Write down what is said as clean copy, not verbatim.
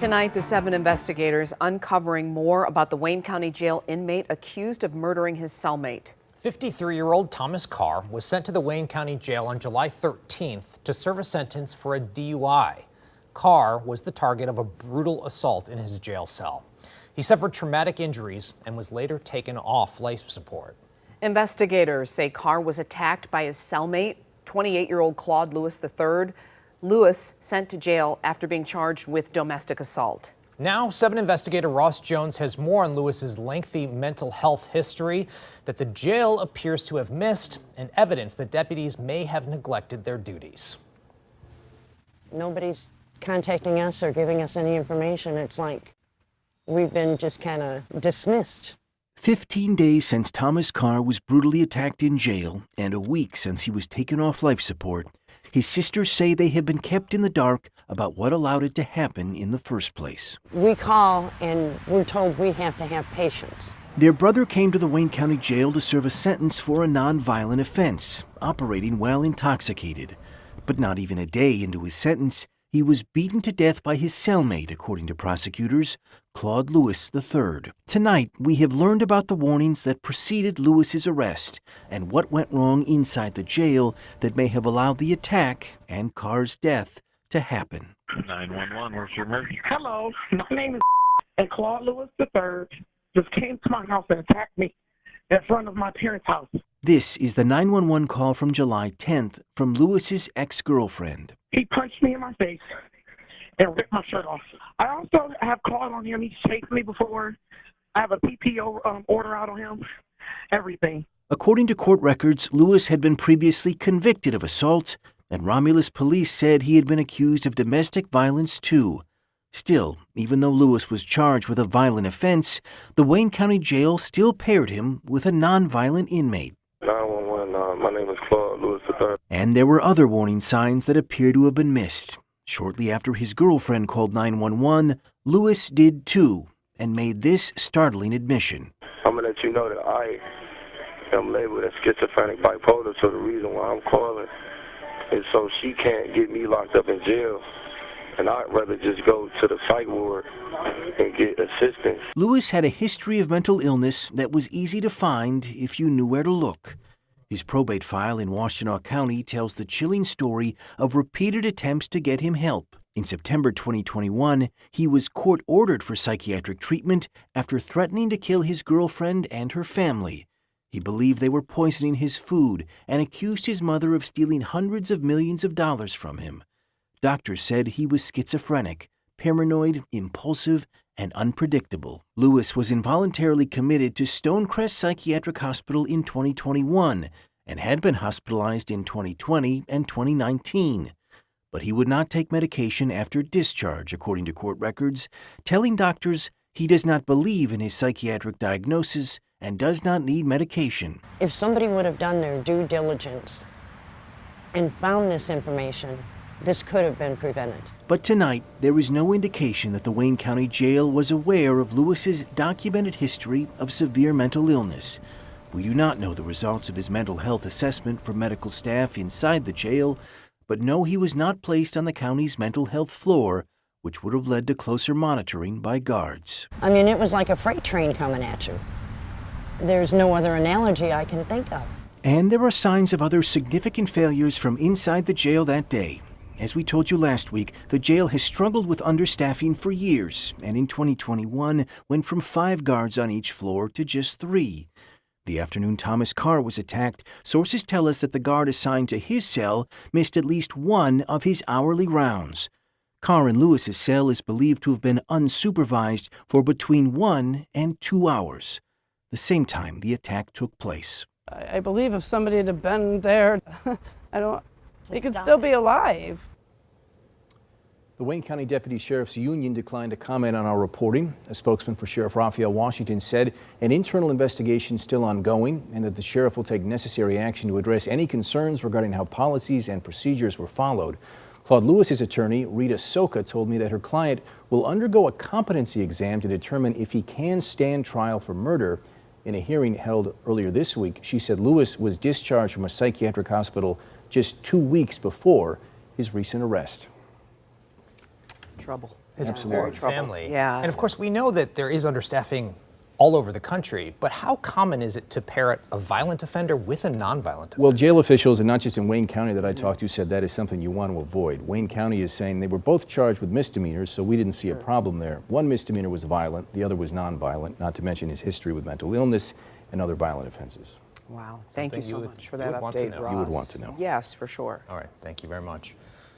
Tonight, the 7 investigators uncovering more about the Wayne County Jail inmate accused of murdering his cellmate. 53-year-old Thomas Carr was sent to the Wayne County Jail on July 13th to serve a sentence for a DUI. Carr was the target of a brutal assault in his jail cell. He suffered traumatic injuries and was later taken off life support. Investigators say Carr was attacked by his cellmate, 28-year-old Claude Lewis III. Lewis sent to jail after being charged with domestic assault. Now, 7 investigator Ross Jones has more on Lewis's lengthy mental health history that the jail appears to have missed and evidence that deputies may have neglected their duties. Nobody's contacting us or giving us any information. It's like we've been just kind of dismissed. 15 days since Thomas Carr was brutally attacked in jail and a week since he was taken off life support, his sisters say they have been kept in the dark about what allowed it to happen in the first place. We call and we're told we have to have patience. Their brother came to the Wayne County Jail to serve a sentence for a nonviolent offense, operating while intoxicated. But not even a day into his sentence, he was beaten to death by his cellmate, according to prosecutors, Claude Lewis III. Tonight, we have learned about the warnings that preceded Lewis's arrest and what went wrong inside the jail that may have allowed the attack and Carr's death to happen. 911, where's your emergency? Hello, my name is and Claude Lewis III just came to my house and attacked me in front of my parents' house. This is the 911 call from July 10th from Lewis's ex-girlfriend. He punched me in my face and ripped my shirt off. I also have called on him. He's chased me before. I have a PPO order out on him, everything. According to court records, Lewis had been previously convicted of assault, and Romulus police said he had been accused of domestic violence too. Still, even though Lewis was charged with a violent offense, the Wayne County Jail still paired him with a nonviolent inmate. 911, my name is Claude Lewis III. And there were other warning signs that appear to have been missed. Shortly after his girlfriend called 911, Lewis did too, and made this startling admission. I'm going to let you know that I am labeled as schizophrenic bipolar, so the reason why I'm calling is so she can't get me locked up in jail. And I'd rather just go to the psych ward and get assistance. Lewis had a history of mental illness that was easy to find if you knew where to look. His probate file in Washtenaw County tells the chilling story of repeated attempts to get him help. In September 2021, he was court-ordered for psychiatric treatment after threatening to kill his girlfriend and her family. He believed they were poisoning his food and accused his mother of stealing hundreds of millions of dollars from him. Doctors said he was schizophrenic, paranoid, impulsive, and unpredictable. Lewis was involuntarily committed to Stonecrest Psychiatric Hospital in 2021 and had been hospitalized in 2020 and 2019. But he would not take medication after discharge, according to court records, telling doctors he does not believe in his psychiatric diagnosis and does not need medication. If somebody would have done their due diligence and found this information, this could have been prevented. But tonight, there is no indication that the Wayne County Jail was aware of Lewis's documented history of severe mental illness. We do not know the results of his mental health assessment from medical staff inside the jail, but know he was not placed on the county's mental health floor, which would have led to closer monitoring by guards. I mean, it was like a freight train coming at you. There's no other analogy I can think of. And there are signs of other significant failures from inside the jail that day. As we told you last week, the jail has struggled with understaffing for years, and in 2021 went from 5 guards on each floor to just 3. The afternoon Thomas Carr was attacked, sources tell us that the guard assigned to his cell missed at least one of his hourly rounds. Carr in Lewis's cell is believed to have been unsupervised for between 1 and 2 hours, the same time the attack took place. I believe if somebody had been there, he could still be alive. The Wayne County Deputy Sheriff's Union declined to comment on our reporting. A spokesman for Sheriff Raphael Washington said an internal investigation is still ongoing and that the sheriff will take necessary action to address any concerns regarding how policies and procedures were followed. Claude Lewis's attorney, Rita Soka, told me that her client will undergo a competency exam to determine if he can stand trial for murder. In a hearing held earlier this week, she said Lewis was discharged from a psychiatric hospital just 2 weeks before his recent arrest. trouble. His Absolutely. poor family. Yeah. And of course, we know that there is understaffing all over the country, but how common is it to pair a violent offender with a nonviolent offender? Well, jail officials, and not just in Wayne County that I talked to, said that is something you want to avoid. Wayne County is saying they were both charged with misdemeanors, so we didn't see a problem there. One misdemeanor was violent, the other was nonviolent, not to mention his history with mental illness and other violent offenses. Wow. Thank you Something so you would- much for you that would want to update, know. Ross. You would want to know. Yes, for sure. All right, thank you very much.